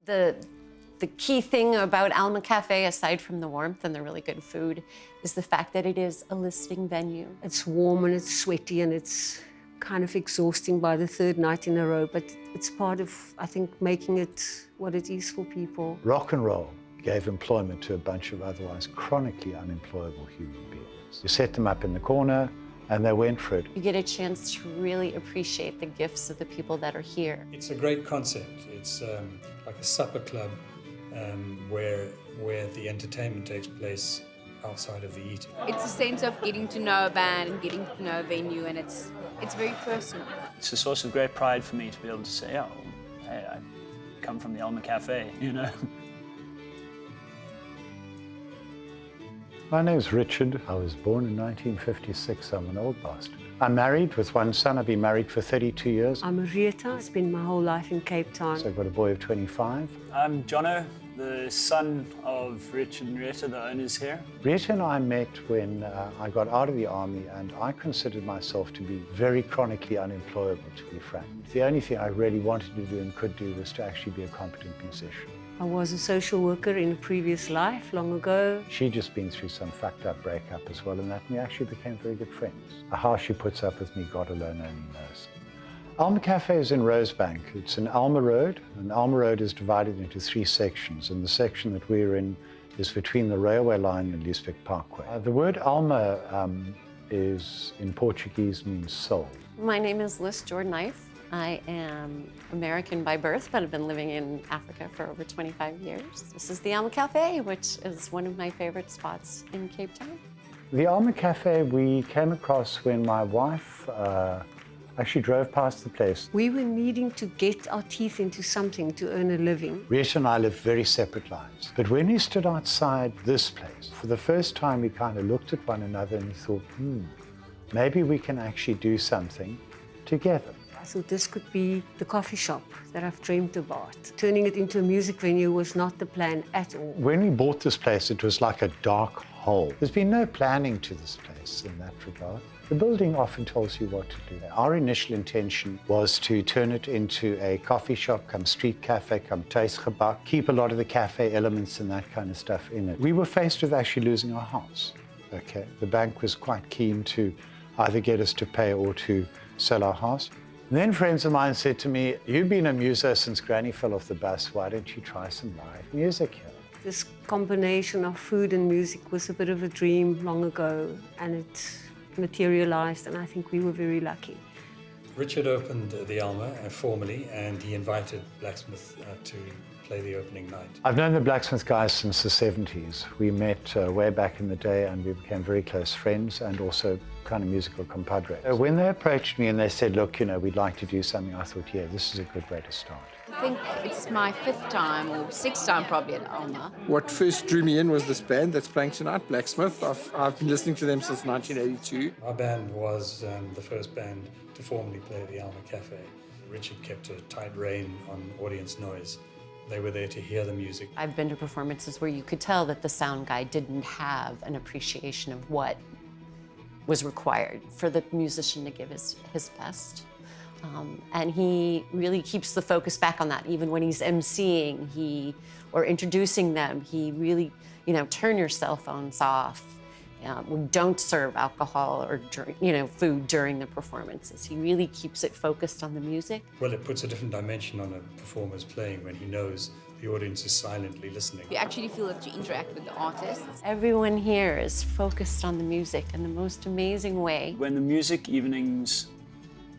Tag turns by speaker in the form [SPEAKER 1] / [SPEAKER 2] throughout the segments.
[SPEAKER 1] The key thing about Alma Cafe, aside from the warmth and the really good food, is the fact that it is a listening venue.
[SPEAKER 2] It's warm and it's sweaty and it's kind of exhausting by the third night in a row, but it's part of, I think, making it what it is for people.
[SPEAKER 3] Rock and roll gave employment to a bunch of otherwise chronically unemployable human beings. You set them up in the corner and they went for it.
[SPEAKER 1] You get a chance to really appreciate the gifts of the people that are here.
[SPEAKER 4] It's a great concept. It's like a supper club where the entertainment takes place outside of the eating.
[SPEAKER 5] It's a sense of getting to know a band and getting to know a venue, and it's very personal.
[SPEAKER 6] It's a source of great pride for me to be able to say, oh, hey, I come from the Alma Cafe, you know.
[SPEAKER 3] My name's Richard. I was born in 1956. I'm an old bastard. I'm married with one son. I've been married for 32 years.
[SPEAKER 2] I'm a Rieta. I spent my whole life in Cape Town.
[SPEAKER 3] So I've got a boy of 25.
[SPEAKER 6] I'm Jono, the son of Richard and Rieta, the owners here.
[SPEAKER 3] Rieta and I met when I got out of the army, and I considered myself to be very chronically unemployable, to be frank. The only thing I really wanted to do and could do was to actually be a competent musician.
[SPEAKER 2] I was a social worker in a previous life, long ago.
[SPEAKER 3] She'd just been through some fucked up breakup as well, and that we actually became very good friends. How she puts up with me, God alone only knows. Alma Cafe is in Rosebank. It's in Alma Road, and Alma Road is divided into 3 sections, and the section that we're in is between the railway line and Liesbeek Parkway. The word Alma is, in Portuguese, means soul.
[SPEAKER 1] My name is Liz Jordan-Knife. I am American by birth, but I've been living in Africa for over 25 years. This is the Alma Cafe, which is one of my favorite spots in Cape Town.
[SPEAKER 3] The Alma Cafe we came across when my wife actually drove past the place.
[SPEAKER 2] We were needing to get our teeth into something to earn a living.
[SPEAKER 3] Rieta and I lived very separate lives. But when we stood outside this place, for the first time we kind of looked at one another and thought, maybe we can actually do something together.
[SPEAKER 2] I thought this could be the coffee shop that I've dreamed about. Turning it into a music venue was not the plan at all.
[SPEAKER 3] When we bought this place, it was like a dark hole. There's been no planning to this place in that regard. The building often tells you what to do. Our initial intention was to turn it into a coffee shop, come street cafe, come tuisgebak, keep a lot of the cafe elements and that kind of stuff in it. We were faced with actually losing our house, okay? The bank was quite keen to either get us to pay or to sell our house. And then friends of mine said to me, you've been a muso since Granny fell off the bus, why don't you try some live music here?
[SPEAKER 2] This combination of food and music was a bit of a dream long ago, and it materialized, and I think we were very lucky.
[SPEAKER 4] Richard opened the Alma formally, and he invited Blacksmith to play the opening night.
[SPEAKER 3] I've known the Blacksmith guys since the 70s. We met way back in the day, and we became very close friends and also kind of musical compadres. When they approached me and they said, look, you know, we'd like to do something, I thought, yeah, this is a good way to start.
[SPEAKER 5] I think it's my 5th time or 6th time probably at Alma.
[SPEAKER 7] What first drew me in was this band that's playing tonight, Blacksmith. I've been listening to them since 1982.
[SPEAKER 4] Our band was the first band to formally play the Alma Cafe. Richard kept a tight rein on audience noise. They were there to hear the music.
[SPEAKER 1] I've been to performances where you could tell that the sound guy didn't have an appreciation of what was required for the musician to give his best. And he really keeps the focus back on that. Even when he's emceeing or introducing them, he really, turn your cell phones off. We don't serve alcohol or food during the performances. He really keeps it focused on the music.
[SPEAKER 4] Well, it puts a different dimension on a performer's playing when he knows the audience is silently listening.
[SPEAKER 5] You actually feel that you interact with the artists.
[SPEAKER 1] Everyone here is focused on the music in the most amazing way.
[SPEAKER 6] When the music evenings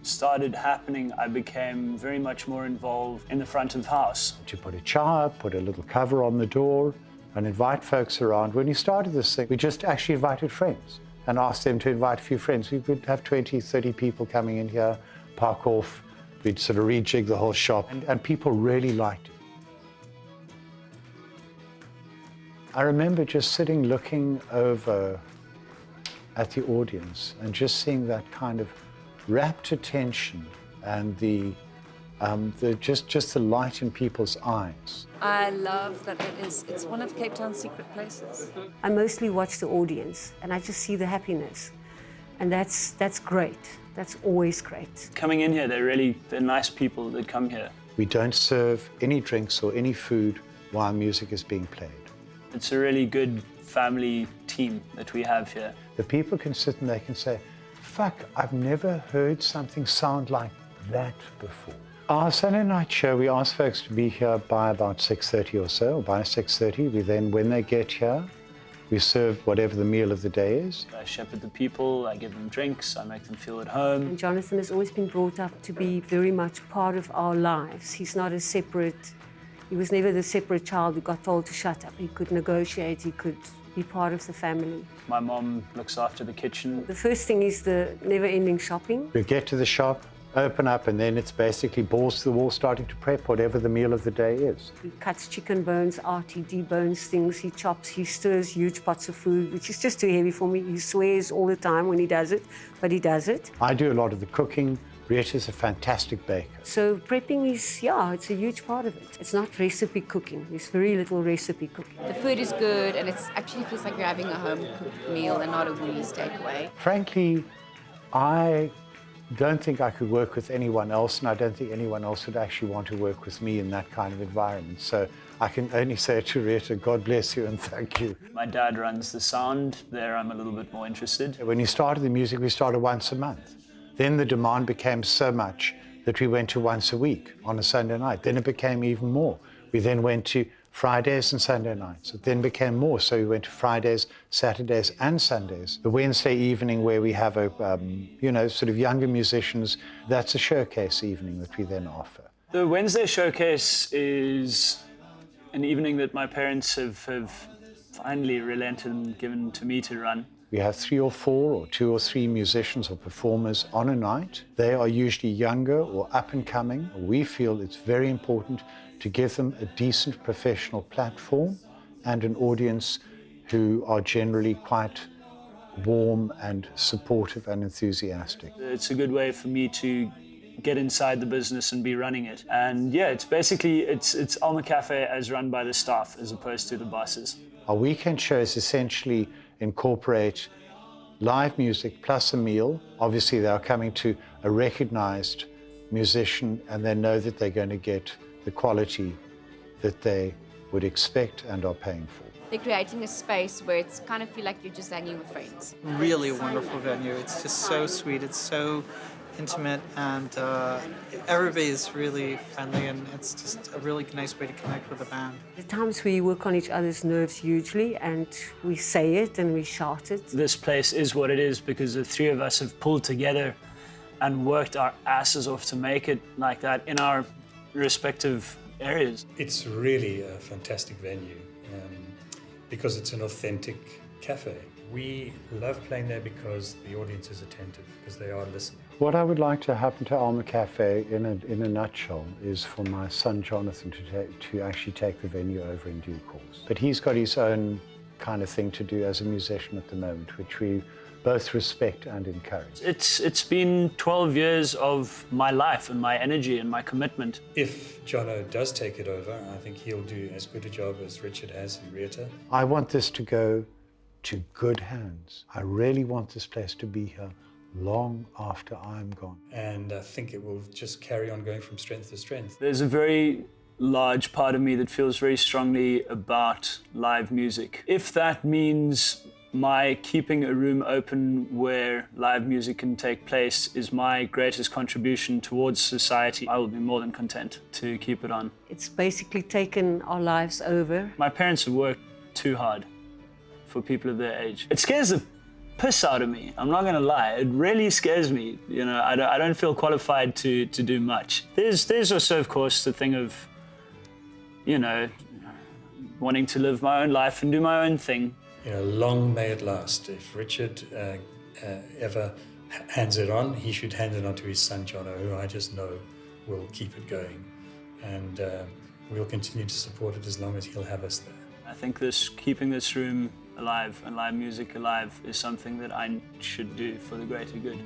[SPEAKER 6] started happening, I became very much more involved in the front of house.
[SPEAKER 3] You put a chair, put a little cover on the door, and invite folks around. When we started this thing, we just actually invited friends and asked them to invite a few friends. We would have 20, 30 people coming in here, park off, we'd sort of rejig the whole shop, and people really liked it. I remember just sitting looking over at the audience and just seeing that kind of rapt attention and just the light in people's eyes.
[SPEAKER 8] I love that it's one of Cape Town's secret places.
[SPEAKER 2] I mostly watch the audience and I just see the happiness. And that's great. That's always great.
[SPEAKER 6] Coming in here, they're nice people that come here.
[SPEAKER 3] We don't serve any drinks or any food while music is being played.
[SPEAKER 6] It's a really good family team that we have here.
[SPEAKER 3] The people can sit and they can say, fuck, I've never heard something sound like that before. Our Sunday night show, we ask folks to be here by about 6:30 or so, or by 6:30. We then, when they get here, we serve whatever the meal of the day is.
[SPEAKER 6] I shepherd the people, I give them drinks, I make them feel at home.
[SPEAKER 2] And Jonathan has always been brought up to be very much part of our lives. He's not a separate, he was never the separate child who got told to shut up. He could negotiate, he could be part of the family.
[SPEAKER 6] My mom looks after the kitchen.
[SPEAKER 2] The first thing is the never-ending shopping.
[SPEAKER 3] We get to the shop, open up, and then it's basically balls to the wall starting to prep whatever the meal of the day is.
[SPEAKER 2] He cuts chicken bones out, he debones things, he chops, he stirs huge pots of food, which is just too heavy for me. He swears all the time when he does it, but he does it.
[SPEAKER 3] I do a lot of the cooking. Rita's a fantastic baker.
[SPEAKER 2] So prepping is, yeah, it's a huge part of it. It's not recipe cooking. There's very little recipe cooking.
[SPEAKER 5] The food is good, and it actually feels like you're having a home-cooked meal and not a Woolies takeaway.
[SPEAKER 3] Frankly, I don't think I could work with anyone else, and I don't think anyone else would actually want to work with me in that kind of environment. So I can only say to Rita, God bless you and thank you.
[SPEAKER 6] My dad runs the sound. There I'm a little bit more interested.
[SPEAKER 3] When we started the music, we started once a month. Then the demand became so much that we went to once a week on a Sunday night. Then it became even more. We then went to Fridays and Sunday nights. It then became more, so we went to Fridays, Saturdays, and Sundays. The Wednesday evening where we have a, sort of younger musicians, that's a showcase evening that we then offer.
[SPEAKER 6] The Wednesday showcase is an evening that my parents have finally relented and given to me to run.
[SPEAKER 3] We have 3 or 4 or 2 or 3 musicians or performers on a night. They are usually younger or up and coming. We feel it's very important to give them a decent professional platform and an audience who are generally quite warm and supportive and enthusiastic.
[SPEAKER 6] It's a good way for me to get inside the business and be running it. And yeah, it's basically, it's Alma Cafe as run by the staff as opposed to the bosses.
[SPEAKER 3] Our weekend shows essentially incorporate live music plus a meal. Obviously, they are coming to a recognized musician and they know that they're going to get the quality that they would expect and are paying for.
[SPEAKER 5] They're creating a space where it's kind of feel like you're just hanging with friends.
[SPEAKER 9] Really wonderful venue. It's just so sweet. It's so intimate, and everybody is really friendly, and it's just a really nice way to connect with the band.
[SPEAKER 2] The times we work on each other's nerves hugely, and we say it and we shout it.
[SPEAKER 6] This place is what it is because the 3 of us have pulled together and worked our asses off to make it like that in our respective areas.
[SPEAKER 4] It's really a fantastic venue because it's an authentic cafe. We love playing there because the audience is attentive, because they are listening.
[SPEAKER 3] What I would like to happen to Alma Cafe in a nutshell is for my son Jonathan to actually take the venue over in due course. But he's got his own kind of thing to do as a musician at the moment, which we both respect and encourage.
[SPEAKER 6] It's been 12 years of my life and my energy and my commitment.
[SPEAKER 4] If Jono does take it over, I think he'll do as good a job as Richard has and Rita.
[SPEAKER 3] I want this to go to good hands. I really want this place to be here long after I'm gone.
[SPEAKER 4] And I think it will just carry on going from strength to strength.
[SPEAKER 6] There's a very large part of me that feels very strongly about live music. If that means my keeping a room open where live music can take place is my greatest contribution towards society, I will be more than content to keep it on.
[SPEAKER 2] It's basically taken our lives over.
[SPEAKER 6] My parents have worked too hard for people of their age. It scares the piss out of me, I'm not gonna lie. It really scares me. You know, I don't feel qualified to do much. There's also, of course, the thing of, you know, wanting to live my own life and do my own thing.
[SPEAKER 4] You know, long may it last. If Richard ever hands it on, he should hand it on to his son Jono, who I just know will keep it going. And we'll continue to support it as long as he'll have us there.
[SPEAKER 6] I think keeping this room alive and live music alive is something that I should do for the greater good.